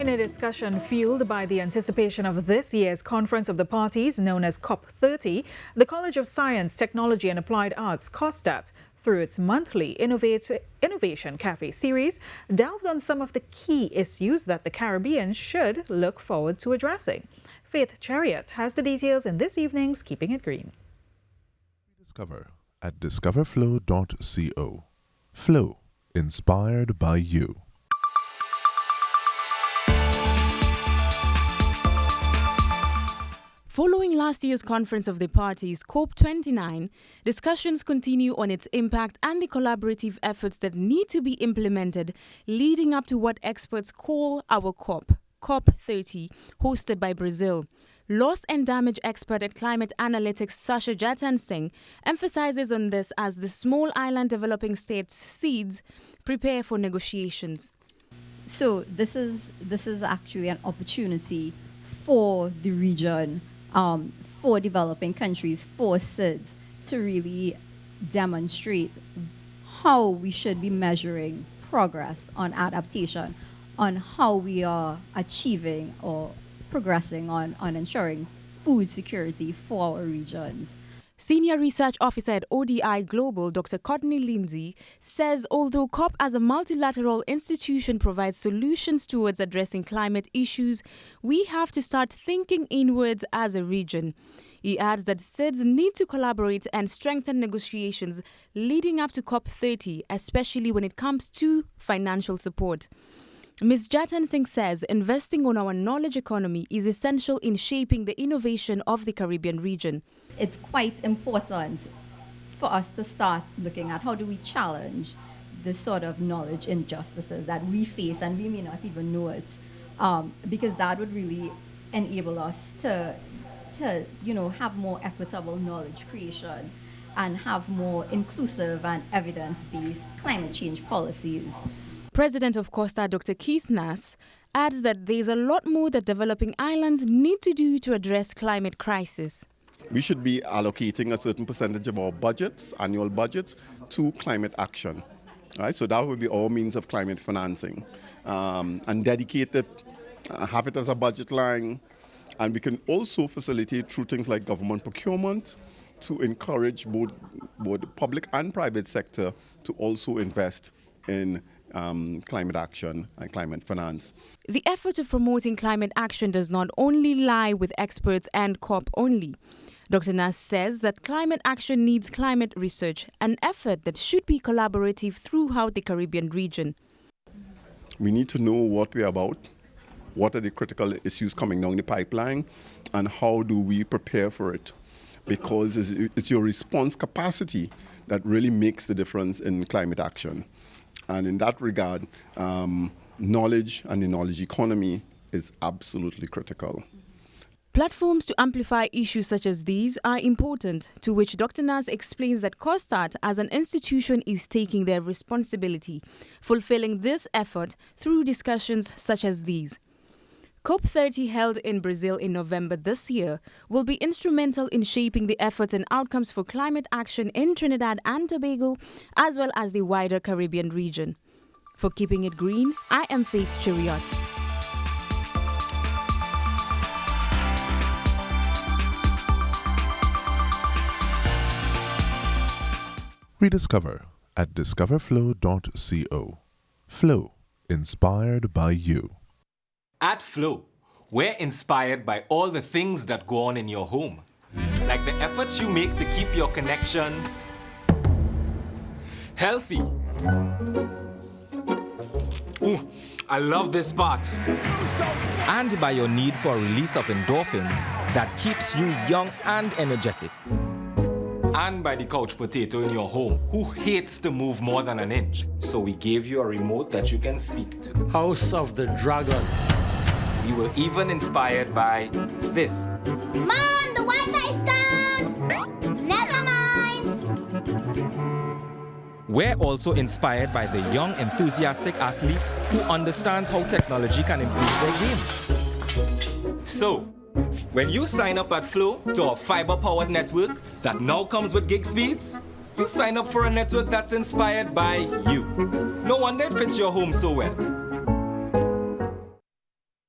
In a discussion fueled by the anticipation of this year's Conference of the Parties, known as COP30, the College of Science, Technology and Applied Arts, COSTAATT, through its monthly Innovation Café Series, delved on some of the key issues that the Caribbean should look forward to addressing. Faith Cheruiyot has the details in this evening's Keeping It Green. Discover at discoverflow.co. Flow, inspired by you. Following last year's Conference of the Parties, COP29, discussions continue on its impact and the collaborative efforts that need to be implemented leading up to what experts call our COP30, hosted by Brazil. Loss and damage expert at climate analytics Sasha Jatan Singh emphasizes on this as the small island developing states seeds prepare for negotiations. So this is actually an opportunity for the region, for developing countries, for SIDS, to really demonstrate how we should be measuring progress on adaptation, on how we are achieving or progressing on ensuring food security for our regions. Senior Research Officer at ODI Global, Dr. Courtney Lindsay, says although COP as a multilateral institution provides solutions towards addressing climate issues, we have to start thinking inwards as a region. He adds that SIDS need to collaborate and strengthen negotiations leading up to COP30, especially when it comes to financial support. Ms. Jatan Singh says investing on our knowledge economy is essential in shaping the innovation of the Caribbean region. It's quite important for us to start looking at how do we challenge the sort of knowledge injustices that we face and we may not even know it, because that would really enable us to have more equitable knowledge creation and have more inclusive and evidence-based climate change policies. President of COSTAATT, Dr. Keith Nass, adds that there's a lot more that developing islands need to do to address climate crisis. We should be allocating a certain percentage of our budgets, annual budgets, to climate action. Right? So that would be our means of climate financing. And dedicate it, have it as a budget line. And we can also facilitate through things like government procurement to encourage both public and private sector to also invest in climate action and climate finance. The effort of promoting climate action does not only lie with experts and COP only. Dr. Nass says that climate action needs climate research, an effort that should be collaborative throughout the Caribbean region. We need to know what we're about, what are the critical issues coming down the pipeline, and how do we prepare for it. Because it's your response capacity that really makes the difference in climate action. And in that regard, knowledge and the knowledge economy is absolutely critical. Platforms to amplify issues such as these are important, to which Dr. Nass explains that COSTAATT as an institution is taking their responsibility, fulfilling this effort through discussions such as these. COP30, held in Brazil in November this year, will be instrumental in shaping the efforts and outcomes for climate action in Trinidad and Tobago, as well as the wider Caribbean region. For Keeping It Green, I am Faith Cheruiyot. Rediscover at discoverflow.co. Flow, inspired by you. At Flow, we're inspired by all the things that go on in your home, like the efforts you make to keep your connections healthy. Ooh, I love this part. And by your need for a release of endorphins that keeps you young and energetic. And by the couch potato in your home who hates to move more than an inch. So we gave you a remote that you can speak to. House of the Dragon. We were even inspired by this. Mom, the Wi-Fi's down! Never mind! We're also inspired by the young, enthusiastic athlete who understands how technology can improve their game. So, when you sign up at Flow to our fiber-powered network that now comes with gig speeds, you sign up for a network that's inspired by you. No wonder it fits your home so well.